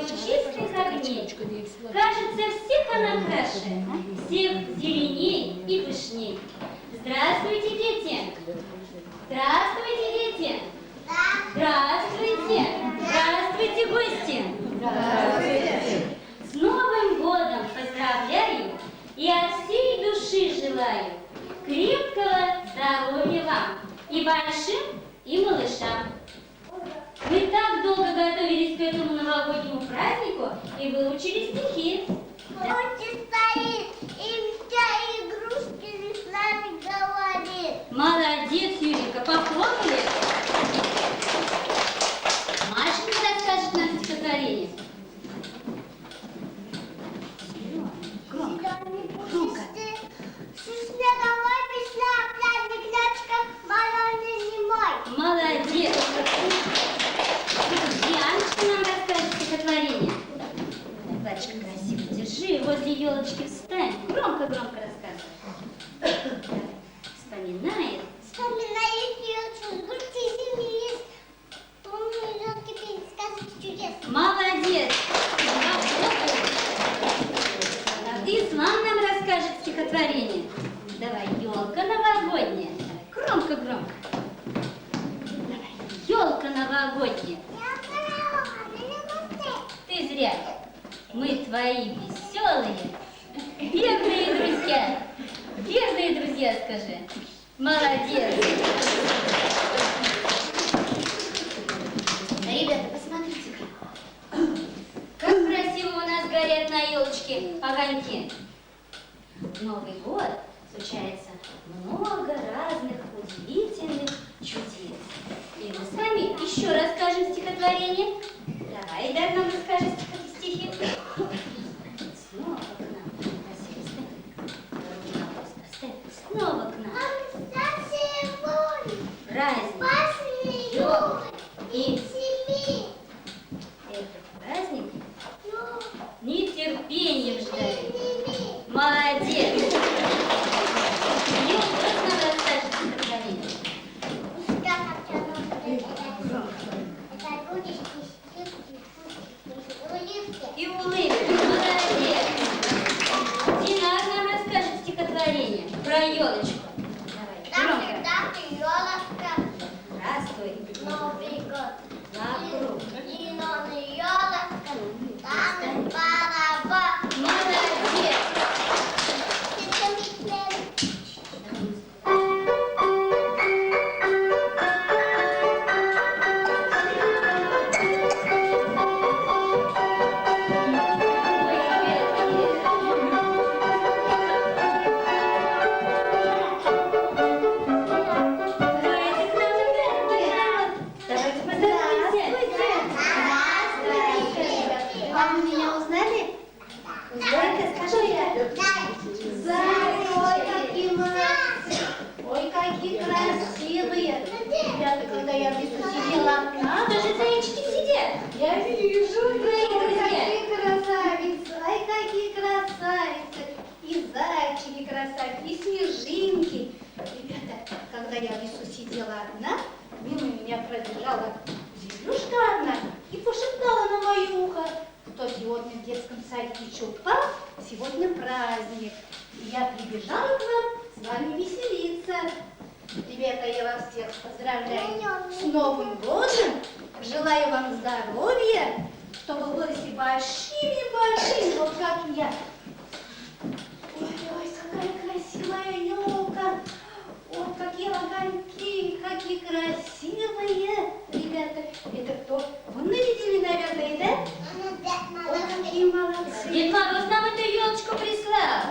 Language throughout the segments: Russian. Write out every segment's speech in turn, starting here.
лучистых огней. Кажется, всех она краше, всех зеленей и пышней. Здравствуйте, дети! Здравствуйте, дети! Здравствуйте! Здравствуйте, гости! Здравствуйте! С Новым годом поздравляю и от всей души желаю крепкого здоровья вам и большим, и малышам. Мы так долго готовились к этому новогоднему празднику и выучили стихи. Ночью стоит, и вся игрушки с нами говорит. Молодец, Юрика, похлопали. Машенька расскажет нам стихотворение. Громко. Снеговой весна, праздник, ночка, морозный зимой. Молодец. Яночка нам расскажет стихотворение. Владочка, красиво держи, возле елочки встань. Громко-громко рассказывай. Вспоминает. Вспоминает елочку, с грусти семьи. Помню елки пень, сказки чудес. Молодец. Ислам нам расскажет стихотворение. Давай, елка новогодняя. Громко-громко. Давай, елка новогодняя. Ты зря. Мы твои веселые, верные друзья. Верные друзья, скажи. Молодец. Ребята, посмотрите-ка. Как красиво у нас горят на елочке огоньки. В Новый год случается много разных удивительных чудес. И мы с вами еще расскажем стихотворение. Давай, Дар, нам расскажи стихи. Снова к нам. Снова к нам. Праздник. Елка и этот праздник нетерпением ждали. Молодец. Елка, как нам расскажет стихотворение? И улыбки. Молодец. Динар нам расскажет стихотворение про елочку. Давай, громко. Здравствуй. Новый год. Вокруг. Зеленый елочка, там барабан. Молодец. Когда я в лесу сидела, Даже зайчики сидят. я вижу, Мои друзья. какие красавицы, ай, какие красавицы, и зайчики красавицы, и снежинки. Ребята, когда я в лесу сидела одна, мимо меня пробежала зверюшка одна и пошептала на мое ухо, кто сегодня в детском садике упал, сегодня праздник. И я прибежала к вам с вами веселиться. Ребята, я вас всех поздравляю с Новым годом, желаю вам здоровья, чтобы вы выросли большими-большими, вот как я. Ой, какая красивая елка, вот какие огоньки, какие красивые. Ребята, это кто? Вы нарядили, наверное, да? Ой, какие молодцы. Дед Мороз нам эту елочку прислал.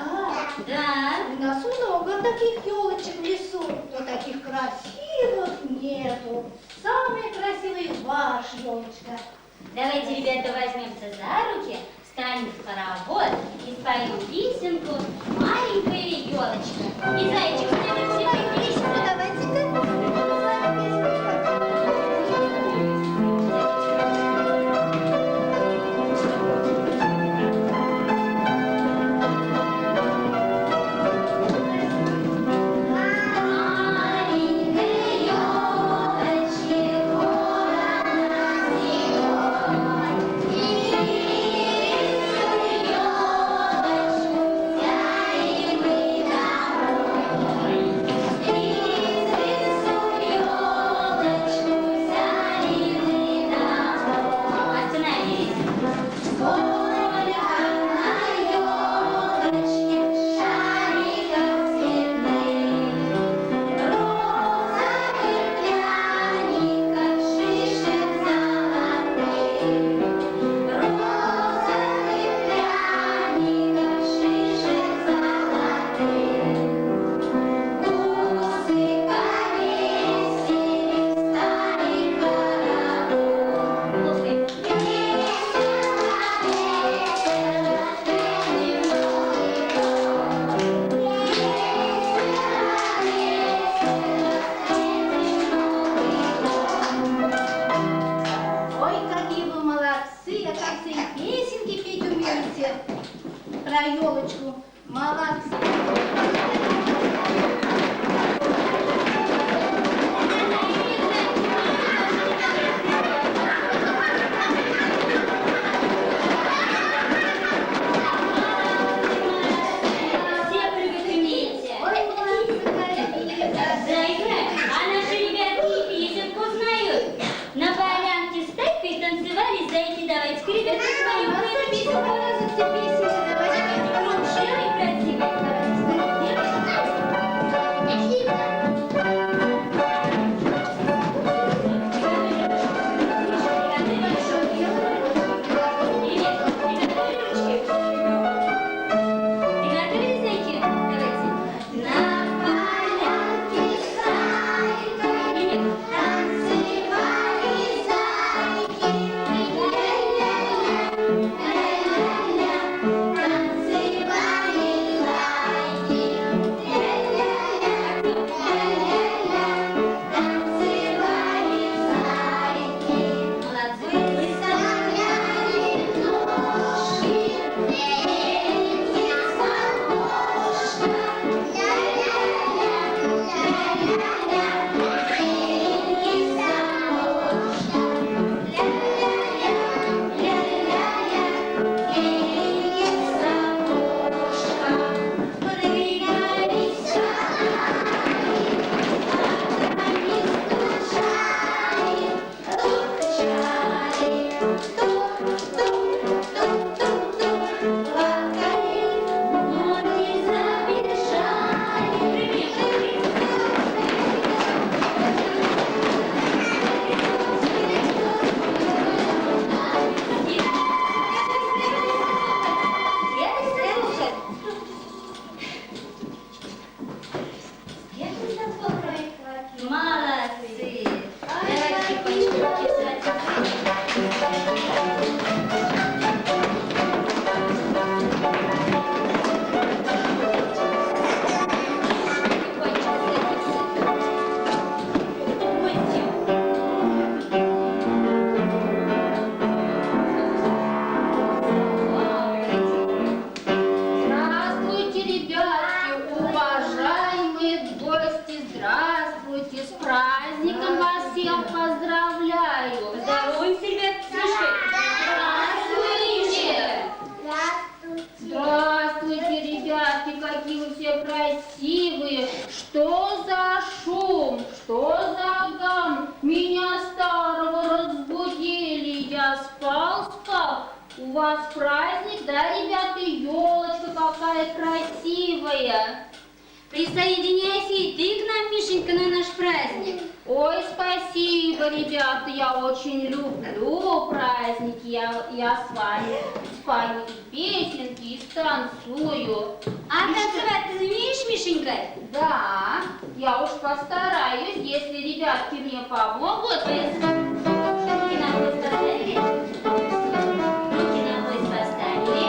Да. У нас много таких елочек в лесу, но таких красивых нету. Самая красивая ваша елочка. Давайте, ребята, возьмемся за руки, встанем в хоровод и споем песенку «Маленькая елочка». И зайчик следует все песни. Давайте-ка. Маленькой елочки, на елочку. Молодцы. Все прыгать умеете. Ой, молодцы какие. Зайка, а наши ребятки песенку знают. На полянке с тайкой танцевали зайки. Давайте к ребятам своим эту песенку. Громче и красиво. Приготовились, зайки? Давайте. На полянке с тайкой танцевали зайки. Ля-ля-ля, танцевали зайки. Ля-ля-ля, танцевали зайки. Молодцы. Выставляли ножки, пели сапожка. Молодцы! Давайте тихонечко писать. Тихонечко Здравствуйте, ребятки, уважаемые гости, здравствуйте, с праздником вас всех поздравляю. Здороваемся, ребят, с Мишкой. Здравствуйте! Здравствуйте, ребятки, какие вы все красивые. Что за шум, что за гам? Меня старого разбудили, я спал. У вас праздник, да, ребята, елочка какая красивая. Присоединяйся и ты к нам, Мишенька, на наш праздник. Ой, спасибо, ребята, я очень люблю праздники, я с вами спою песенки и станцую. А танцевать ты умеешь, Мишенька? Да, я уж постараюсь, если ребятки мне помогут. Руки на пояс поставили. Руки на пояс поставили.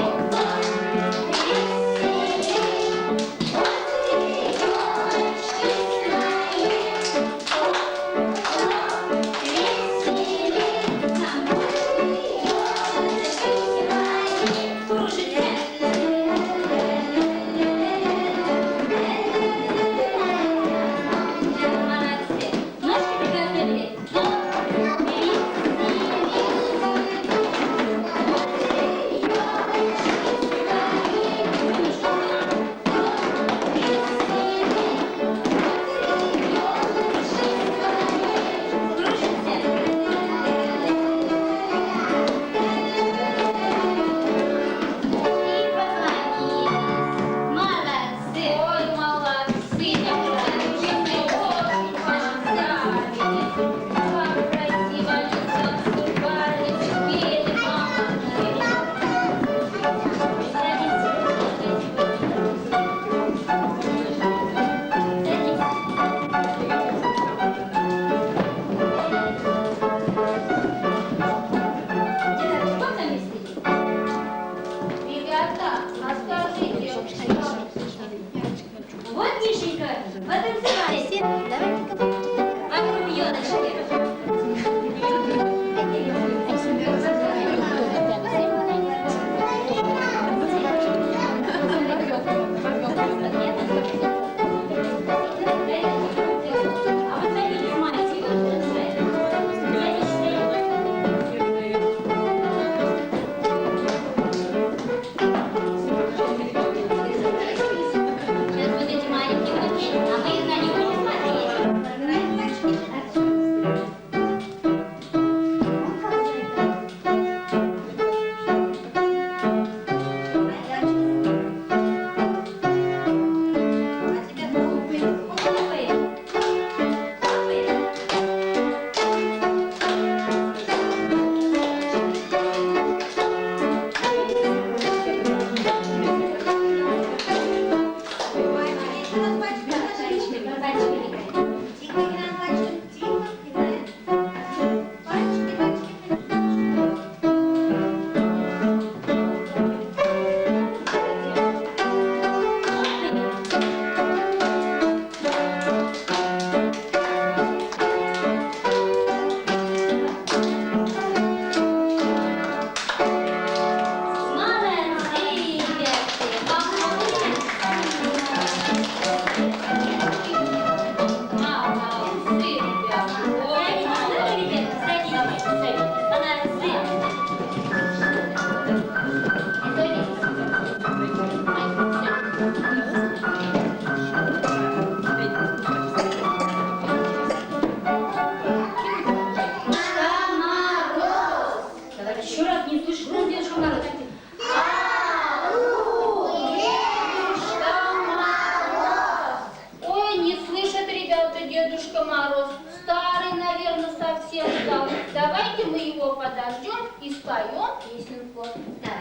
Молодцы. Ножки приготовили.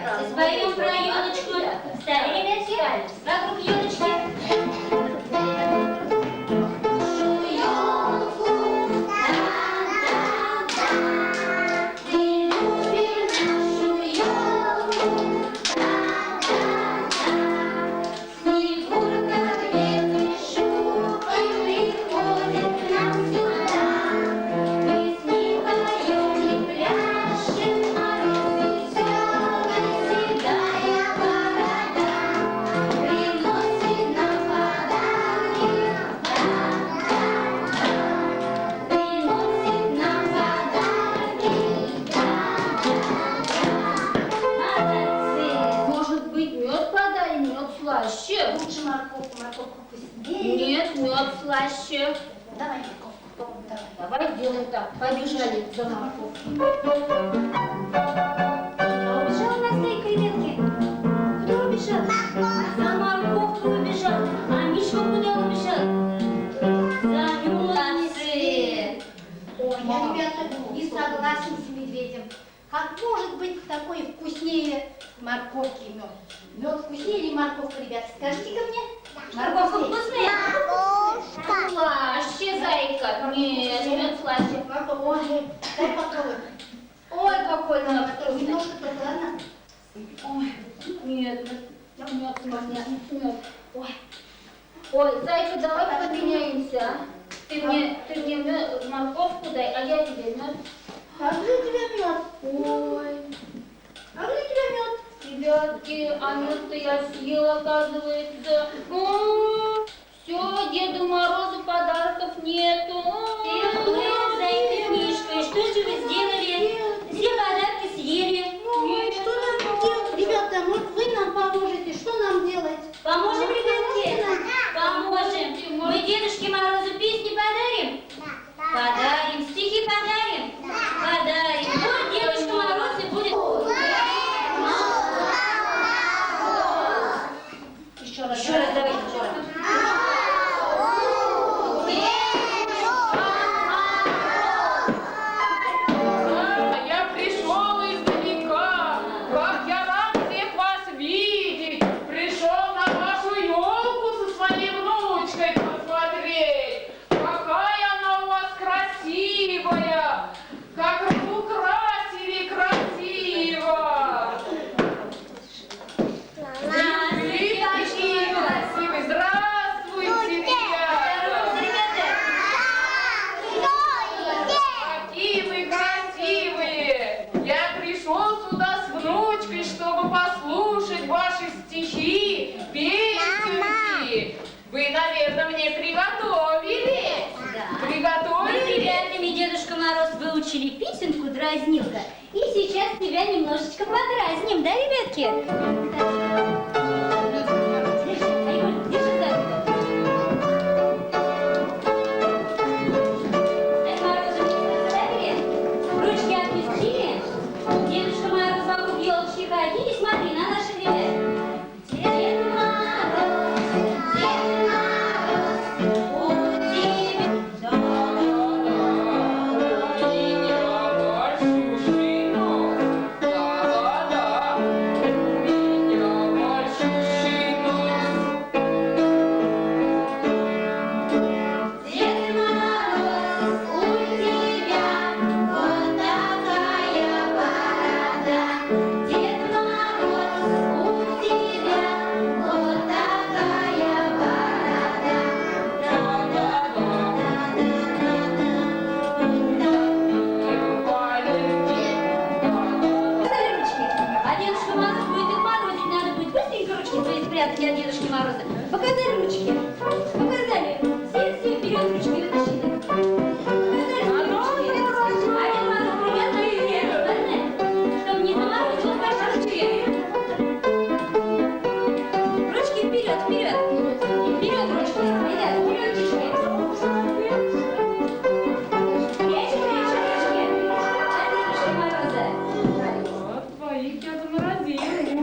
Споем про елочку. Встали, ребятки, вокруг елочки. Может быть, мед подай, мед слаще. Лучше морковку вкуснее. Нет, мед слаще. Давай морковку, давай. Давай сделаем так. Побежали за морковкой. Куда убежала Настейка, ребятки? Куда убежала? За морковкой убежал. А Мишка куда убежал? За молодцы. Ой, я, ребята, не согласен с медведем. Как может быть такой вкуснее морковки и мед? Мед вкуснее или морковка, ребят? Скажите-ка мне. Морковка вкусная? Слаще, зайка. Нет, мед слаще. Ой, дай попробуй. Ой, какой мед вкусный. Немножко только, ладно? Ой, нет, мед, мед. Ой. Ой, зайка, давай поменяемся. А? Ты мне морковку дай, а я тебе мед. А где у тебя мед? Ой, А где у тебя мед? ребятки, а мед-то я съела, оказывается. Все, Деду Морозу подарков нету. Эх вы, зайка с Мишкой, что же вы сделали? Все подарки съели. Ой, что нам делать? Ребята, может вы нам поможете? Что нам делать? Поможем, ребятки? Поможем. Мы Дедушке Морозу песни подарим? Подарим. Стихи подарим? Подарим. Вот Дедушка Мороз и будет. Еще раз. Еще раз давайте, еще раз. Я пришел издалека, как я рад всех вас видеть. Пришел на вашу елку со своей внучкой посмотреть. Какая она у вас красивая, как разукрасили красиво. Вы такие красивые, здравствуйте, ребята. Какие вы красивые! Я пришел сюда с внучкой, чтобы послушать ваши стихи, песенки. Вы, наверное, мне приготовили? Да. Мы с Приготовили? ребятами Дедушка Мороз выучили песенку «Дразнилка». И сейчас тебя немножечко подразним, да, ребятки? Айгуль, держи за руку. Дед Морозу поставили, ручки отпустили. Дедушка Мороз вокруг елочки ходили. Смотри на наших ребят. Дед Мороз, у тебя Дед Мороз, у тебя вот такая борода. Дед Мороз, у тебя вот такая борода. Показали ручки? А Дедушка Мороз будет их морозить. Надо будет быстренько ручки свои спрятать от Дедушки Мороза. Показали ручки? Показали. Все вперед ручки вытащили. Показали ручки? А Дед Мороз примерно вперед, ладно? Чтобы не заморозил ваши ручки. Ручки вперед, вперед. Вперед ручки. Ребят, вперед ручки. Прячь ручки. От Дедушки Мороза. Вот твоих Деда Морозил.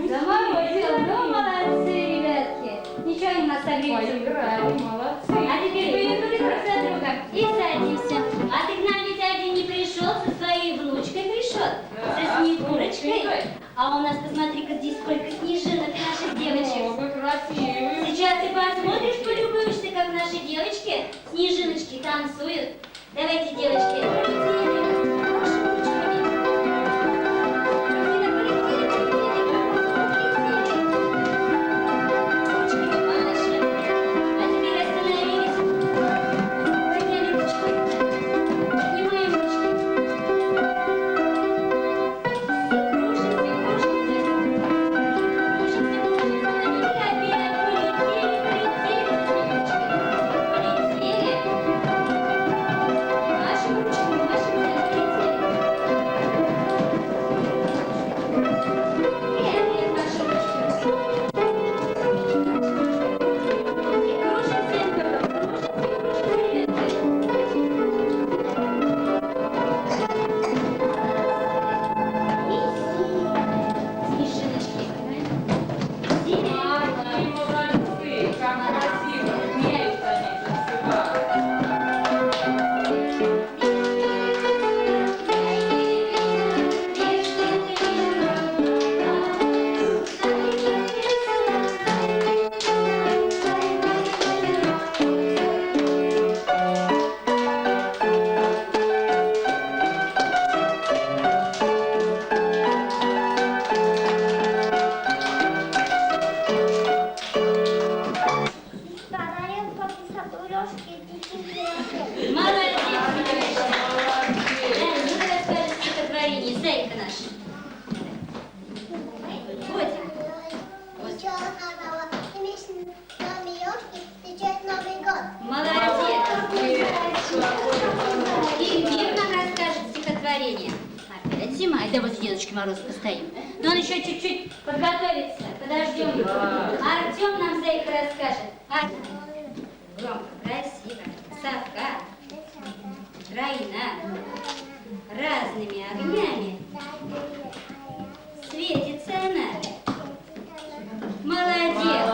Заморозил. Ну, молодцы, ребятки. Ничего, они нас согреются. Поиграли, молодцы. А теперь повернулись друг за другом и садимся. А ты к нам ведь один не пришел, со своей внучкой пришел, со Снегурочкой. А у нас, посмотри-ка, здесь сколько снежинок наших девочек. Много красивых. Сейчас ты посмотришь, полюбуешься, как наши девочки снежиночки танцуют. Давайте, девочки, полетели. Вашими ручками. Ручками помашем. А теперь остановились. Подняли ручки. Поднимаем ручки. Какие молодцы, как красиво. Умеют они танцевать. Тарелка писатулёшки, дикие Молодец! Молодец. Ну, расскажешь стихотворение, зайка наша. Вот. Еще сказала, смешные встречать Новый год. Молодец! И Мир нам расскажет стихотворение. Опять зима. Да вот Дедушки Мороз постоим. Но он еще чуть-чуть подготовится. Подождем его. А Артем нам зайка расскажет. Громко, красиво. Совка. Краина. Разными огнями. Светится она. Молодец.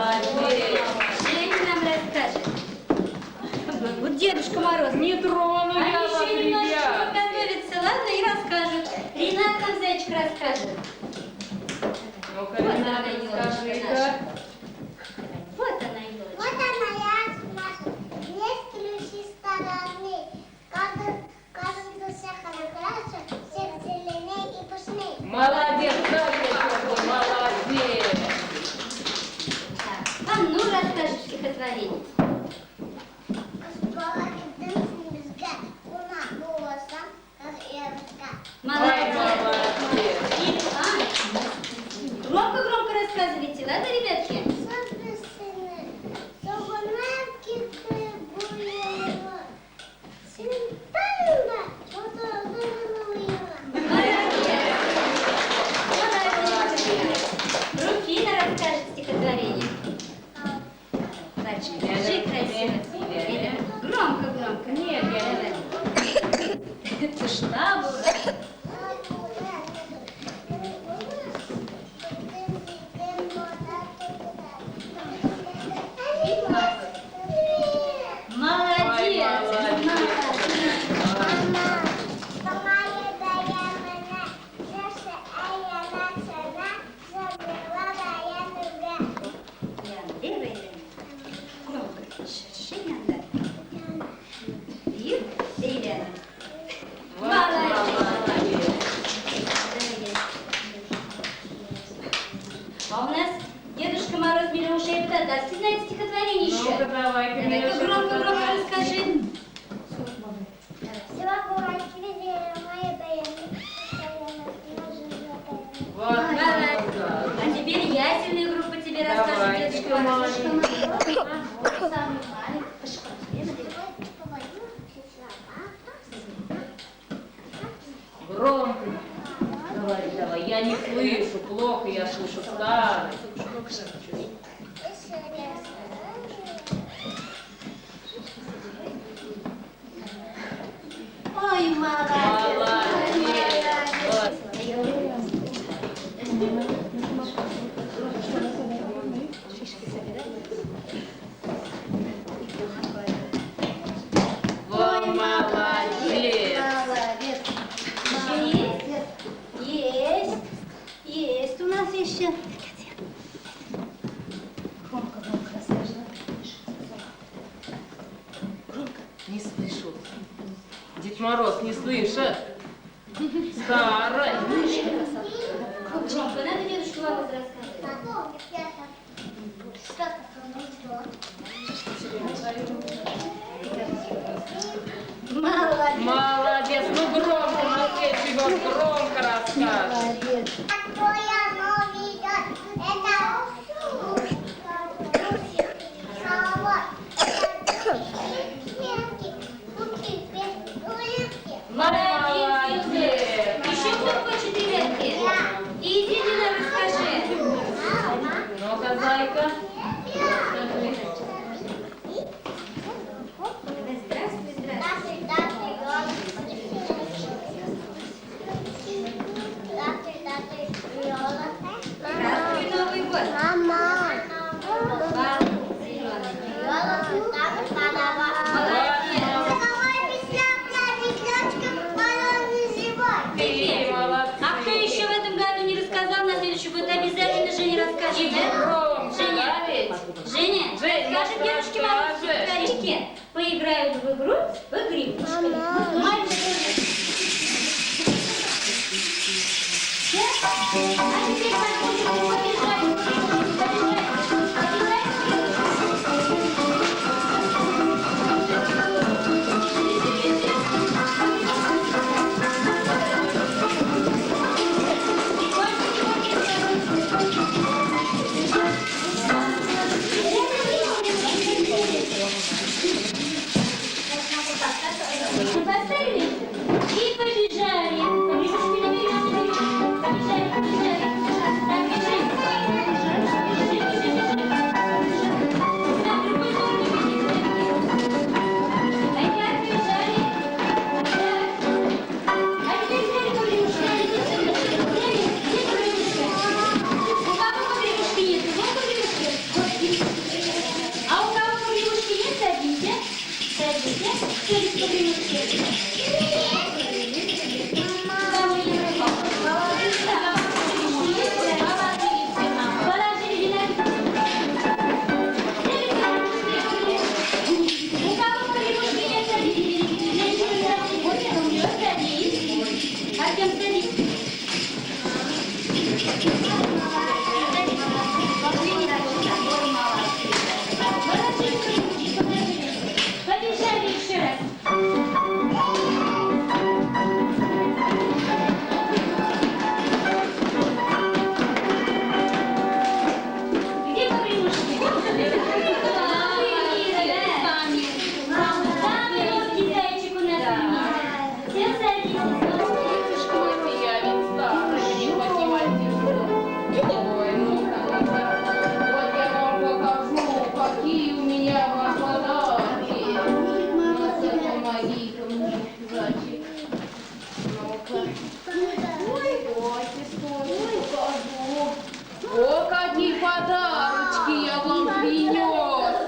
Женя нам расскажет. Вот Дедушка Мороз. Не трону Они я вас, еще немножечко ребят. подготовятся, ладно, и расскажут. Ренат нам зайчик расскажет. Ну-ка, Вот Ренат, она, елочка расскажи-ка. наша. Вот она, елочка. Вот она, я наша. Есть ключи стороны. Кажется, всех хорошо, всех зеленей и пушней. Молодец, Зайка, молодец. Так, а ну расскажешь стихотворение. Школа и дым снежка, луна голосом, как Ирочка. Молодец. Молодец. И, громко-громко рассказывайте, ладно, ребятки? Руфина расскажет стихотворение. Дальше. Скажи красиво. Громко-громко. Нет, я не Давай. Пошла бура. Молодец. Громко. Шершень надо. И рядом. Молодец. А у нас Дедушка Мороз миллион ушей даст. Ты знаешь стихотворение еще? Ну-ка, давай-ка, Давай-ка Миша, громко-громко давай. расскажи. Вот, Молодец. молодец. А теперь ясельная группа тебе расскажет Давай, Дедушка Мороз. маленький. Самый маленький. Громко. Давай, я не слышу, плохо я слышу, старый. Ой, молодец. Молодец. Вот молодец. Молодец. Есть. Есть. Громко расскажи. Не слышу. Дед Мороз не слышит. Старый. Громко, надо дедушке вопрос рассказывать. Что такое ждет? Молодец. Ну громко, на следующий год громко расскажешь. Молодец. Какой оно ведет? Это Молодец, Юзеф. Еще кто хочет ветки? Иди, Дина, расскажи. Ну-ка, зайка. Расскажи. Здравствуй, здравствуй. Здравствуй, Новый год. Бабушка зеленый. Ты молодцы. А кто еще в этом году не рассказал, на следующий год обязательно Жене расскажи, да? Громче, Женя. да ведь? Женя, Жень, скажи ну, девушке расскажи. маленькие старички, поиграют в игру в игрушки. Мальчики. А теперь мальчики, побежали. Поставили и побежали. Побежали, побежали, побежали. Так, бежим. Так, другой сторону бегите. Опять побежали. А теперь взяли погремушки. Взяли погремушки. У кого погремушки нет? У кого погремушки? А у кого погремушки нет, садимся. Садимся. Через погремушки. Артем, садись. Побежали еще раз. Где погремушки? Самый легкий зайчик у нас Мира. Все садитесь. Ой, я ведь старая, не поднимать тяжело. Ой, ну-ка, ну-ка. Вот я вам покажу, какие у меня подарки. Ну-ка, помоги-ка мне, зайчик. Ну-ка. Ой, стойте, покажу. О, какие подарочки я вам принес.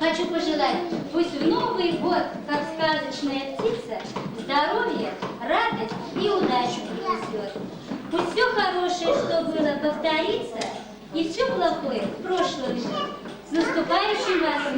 Хочу пожелать, пусть в Новый год, как сказочная птица, здоровье, радость и удачу принесет. Пусть все хорошее, что было, повторится, и все плохое в прошлом уйдет. С наступающим вас,